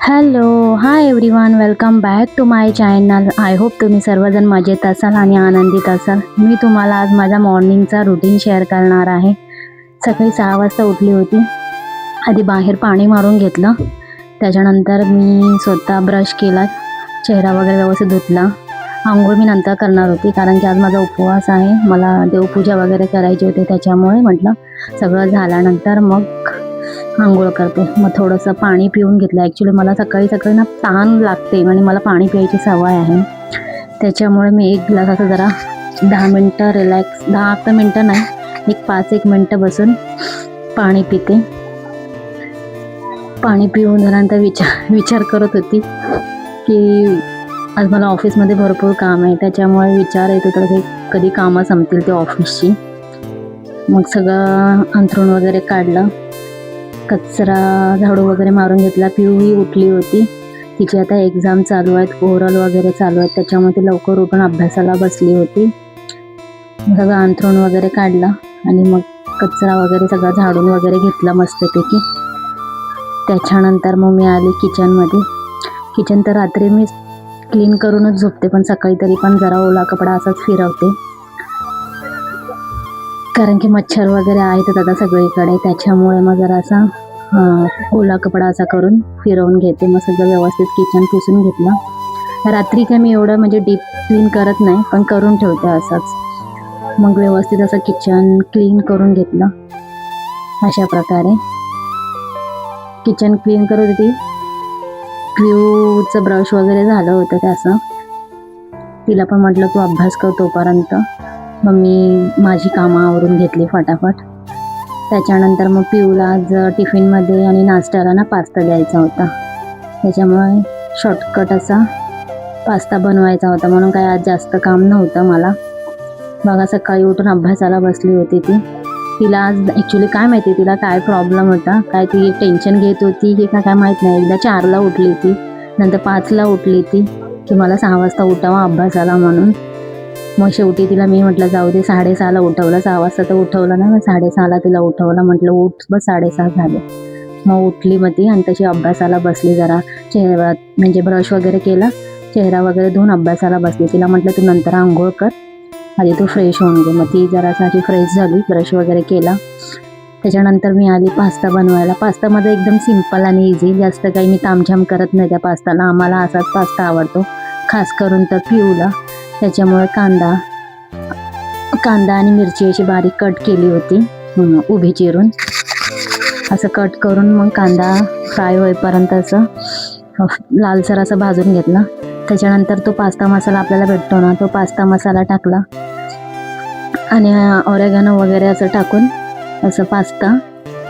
Hello, hi everyone, welcome back to my channel. I hope तुम्ही सर्वजण मजेत असाल आणि आनंदित असाल. मी तुम्हाला आज माझा मॉर्निंगचा रुटीन शेअर करणार आहे. सकाळी 6 वाजता उठली होती. आधी बाहेर पाणी मारून घेतलं. त्याच्यानंतर मी स्वतः ब्रश केला, चेहरा वगैरे व्यवस्थित धुतला. अंघोळ मी नंतर करणार होती कारण की आज माझा उपवास आहे. मला देवपूजा वगैरे करायची होती, त्याच्यामुळे म्हटलं सगळं झाल्यानंतर मग अंघोळ करते. मग थोडंसं पाणी पिऊन घेतलं. ॲक्च्युली मला सकाळी सकाळी ना तहान लागते आणि मला पाणी प्यायची सवय आहे. त्याच्यामुळे मी एक ग्लास असं जरा 10 मिनटं रिलॅक्स, 10 मिनटं नाही, एक 5-1 मिनटं बसून पाणी पिते. पाणी पिऊन झाल्यानंतर विचार करत होती की आज मला ऑफिसमध्ये भरपूर काम आहे. त्याच्यामुळे विचार येत होता की कधी कामं संपतील ते ऑफिसची. मग सगळं अंथरूण वगैरे काढलं, कचरा झाडू वगैरे मारून घेतला. पिऊही उठली होती. तिची आता एक्झाम चालू आहेत, ओरल वगैरे चालू आहेत, त्याच्यामुळे ती लवकर उठून अभ्यासाला बसली होती. सगळं अंथरूण वगैरे काढलं आणि मग कचरा वगैरे सगळं झाडून वगैरे घेतला मस्तपैकी. त्याच्यानंतर मग मी आली किचनमध्ये. किचन तर रात्री मी क्लीन करूनच झोपते, पण सकाळी तरी पण जरा ओला कपडा असाच फिरवते कारण की मच्छर वगैरे आहेत आता सगळीकडे. त्याच्यामुळे मग जरा असा ओला कपडा असा करून फिरवून घेते. मग सगळं व्यवस्थित किचन पुसून घेतलं. रात्री काय मी एवढं म्हणजे डीप क्लीन करत नाही, पण करून ठेवते असंच. मग व्यवस्थित असं किचन क्लीन करून घेतलं. अशा प्रकारे किचन क्लीन करत होती. पिऊचं ब्रश वगैरे झालं होतं त्याचं. तिला पण म्हटलं तू अभ्यास कर तोपर्यंत. मग मी माझी कामं आवरून घेतली फटाफट. त्याच्यानंतर मग पिऊला आज टिफिनमध्ये आणि नाश्त्याला ना पास्ता द्यायचा होता. त्याच्यामुळे शॉर्टकट असा पास्ता बनवायचा होता, म्हणून काय आज जास्त काम नव्हतं मला. बघा सकाळी उठून अभ्यासाला बसली होती ती. तिला आज ॲक्च्युली काय माहिती तिला काय प्रॉब्लेम होता, काय ती टेन्शन घेत होती की काय माहीत नाही. एकदा 4ला उठली ती, नंतर 5ला उठली ती की मला 6 वाजता उठावं अभ्यासाला म्हणून. मग शेवटी तिला मी म्हटलं जाऊ दे, 6:30ला उठवलं. 6 वाजता तर उठवलं नाही, मग 6:30ला तिला उठवलं. म्हटलं उठ, बस 6:30 झाले. मग उठली मग ती आणि तशी अभ्यासाला बसली. जरा चेहरा म्हणजे ब्रश वगैरे केला, चेहरा वगैरे धुवून अभ्यासाला बसली. तिला म्हटलं तू नंतर आंघोळ कर, आधी तू फ्रेश होऊन घे. मग ती जराशी फ्रेश झाली, ब्रश वगैरे केला. त्याच्यानंतर मी आली पास्ता बनवायला. पास्तामध्ये एकदम सिंपल आणि इझी, जास्त काही मी तामझाम करत नाही त्या पास्ताला. आम्हाला असाच पास्ता आवडतो, खास करून तर पिऊला. त्याच्यामुळे कांदा आणि मिरची अशी बारीक कट केली होती, उभी चिरून. असं कट करून मग कांदा फ्राय होईपर्यंत असं लालसर असं भाजून घेतला. त्याच्यानंतर तो पास्ता मसाला आपल्याला भेटतो ना, तो पास्ता मसाला टाकला आणि ऑरेगानो वगैरे असं टाकून असं पास्ता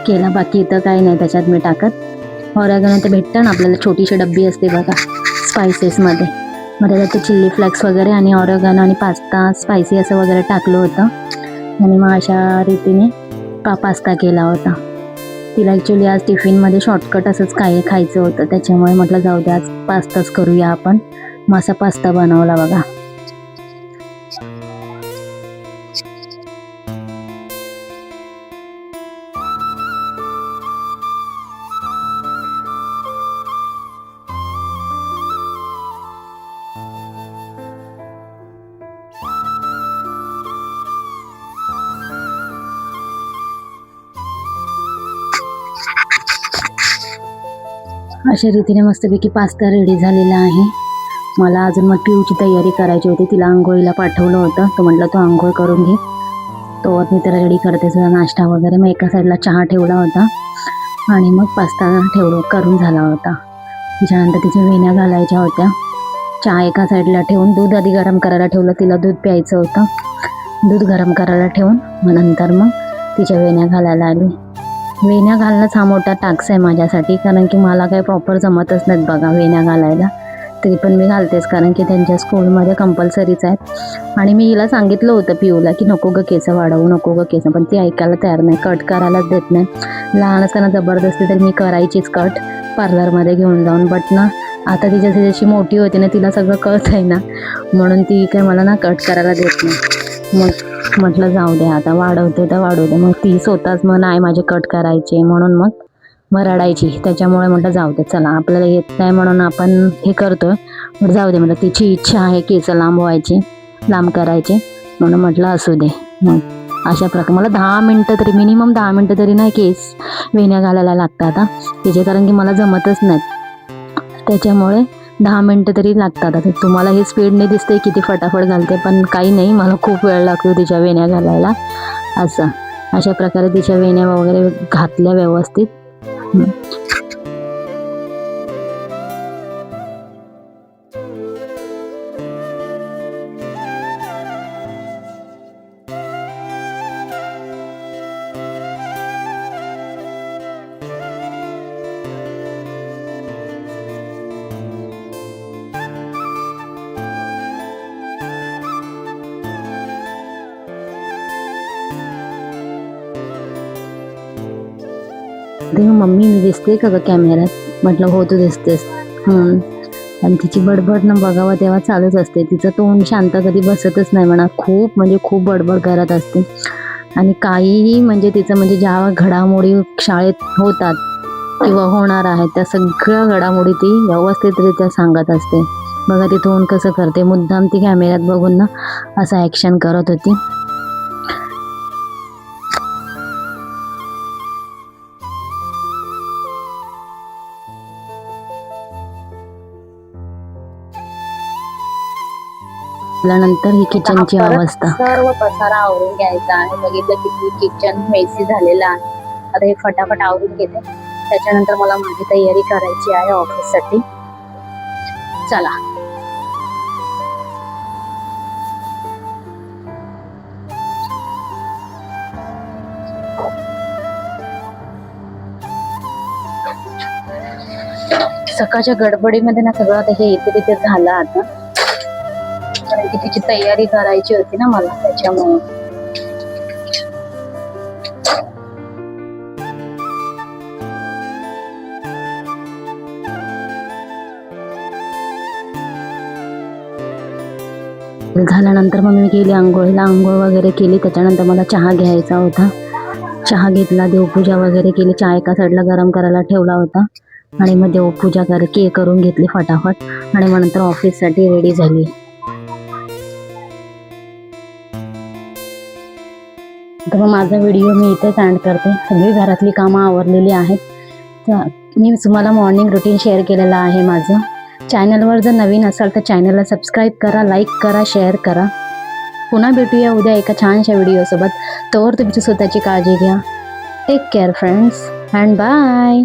केला. बाकी इथं काही नाही त्याच्यात मी टाकत. ऑरेगानो ते भेटतं ना आपल्याला, छोटीशी डब्बी असते बघा स्पायसेसमध्ये. मग त्याच्यात ते चिल्ली फ्लेक्स वगैरे आणि ऑरेगानो आणि पास्ता स्पायसी असं वगैरे टाकलं होतं आणि मग अशा रीतीने पास्ता केला होता. तिला ॲक्च्युली आज टिफिनमध्ये शॉर्टकट असंच काही खायचं होतं, त्याच्यामुळे म्हटलं जाऊ दे आज पास्ताच करूया आपण. मग असा पास्ता बनवला बघा. अशा रीतीने मस्तपैकी पास्ता रेडी झालेला आहे. मला अजून मग पिऊची तयारी करायची होती. तिला आंघोळीला पाठवलं होतं, तो म्हटलं तू आंघोळ करून घे, तो मी तर रेडी करते सगळा नाश्ता वगैरे. मग एका साईडला चहा ठेवला होता आणि मग पास्ता करून झाला होता. त्याच्यानंतर तिच्या वेण्या घालायच्या होत्या. चहा एका साईडला ठेवून दूध आधी गरम करायला ठेवलं, तिला दूध प्यायचं होतं. दूध गरम करायला ठेवून मग नंतर मग तिच्या वेण्या घालायला आली. वेण्या घालणंच हा मोठा टास्क आहे माझ्यासाठी, कारण की मला काही प्रॉपर जमतच नाहीत बघा वेण्या घालायला. तरी पण मी घालतेच कारण की त्यांच्या स्कूलमध्ये कंपल्सरीच आहेत. आणि मी हिला सांगितलं होतं पिऊला की नको गं केस वाढवू, नको गं केस, पण ती ऐकायला तयार नाही, कट करायलाच देत नाही. लहान असताना जबरदस्ती तर मी करायचीच कट पार्लरमध्ये घेऊन जाऊन. बट ना आता ती जशी जशी मोठी होती ना, तिला सगळं कळत आहे ना, म्हणून ती काय मला ना कट करायला देत नाही. मग म्हटलं जाऊ दे आता, वाढवते तर वाढवते. मग ती स्वतःच मग नाही माझे कट करायचे, म्हणून मग मग रडायची. त्याच्यामुळे म्हटलं जाऊ दे, चला आपल्याला येत नाही म्हणून आपण हे करतोय, पण जाऊ दे म्हटलं, तिची इच्छा आहे केस लांब व्हायची, लांब करायचे, म्हणून म्हटलं असू दे. मग अशा प्रकारे मला 10 मिनटं तरी, मिनिमम 10 मिनटं तरी नाही केस वेण्या घालायला लागतात तिचे, कारण की मला जमतच नाहीत, त्याच्यामुळे 10 मिनटं तरी लागतात. आता तुम्हाला हे स्पीडने दिसते किती फटाफट घालते, पण काही नाही, मला खूप वेळ लागतो तिच्या वेण्या घालायला. असं अशा प्रकारे तिच्या वेण्या वगैरे घातल्या व्यवस्थित. ते मम्मी मी दिसते का ग कॅमेऱ्यात? म्हटलं हो तू दिसतेस. आणि तिची बडबड ना बघावं तेव्हा चालूच असते, तिचं तोंड शांत कधी बसतच नाही म्हणा, खूप म्हणजे खूप बडबड करत असते. आणि काहीही म्हणजे तिचं म्हणजे ज्या घडामोडी शाळेत होतात किंवा होणार आहेत त्या सगळ्या घडामोडी ती व्यवस्थितरित्या सांगत असते. बघा ती तोंड कसं करते, मुद्दाम ती कॅमेऱ्यात बघून ना असं ॲक्शन करत होती. नंतर ही किचनची अवस्था, सर्व पसारा आवरून घ्यायचा आणि बघितलं की किचन मेसी झालेलं आहे. आता हे फटाफट आवरून घेते, त्याच्यानंतर मला माझी तयारी करायची आहे ऑफिससाठी. चला. सकाळच्या गडबडीमध्ये ना सगळं आता हे इथे तिथे झालं आता, कारण की तिची तयारी करायची होती ना मला, त्याच्यामुळे. झाल्यानंतर मग मी गेली आंघोळीला, आंघोळ वगैरे केली. त्याच्यानंतर मला चहा घ्यायचा होता, चहा घेतला, देवपूजा वगैरे केली. चहा एका साईडला गरम करायला ठेवला होता आणि मग देवपूजा करून घेतली फटाफट, आणि मग नंतर ऑफिससाठी रेडी झाली. तर मग माझा व्हिडिओ मी इथेच एंड करते. सगळी घरातली कामं आवरलेली आहेत. तर मी तुम्हाला मॉर्निंग रुटीन शेअर केलेलं आहे माझं. चॅनलवर जर नवीन असाल तर चॅनलला सबस्क्राईब करा, लाईक करा, शेअर करा. पुन्हा भेटूया उद्या एका छानशा व्हिडिओसोबत. तोवर तुमची स्वतःची काळजी घ्या. Take care friends and bye.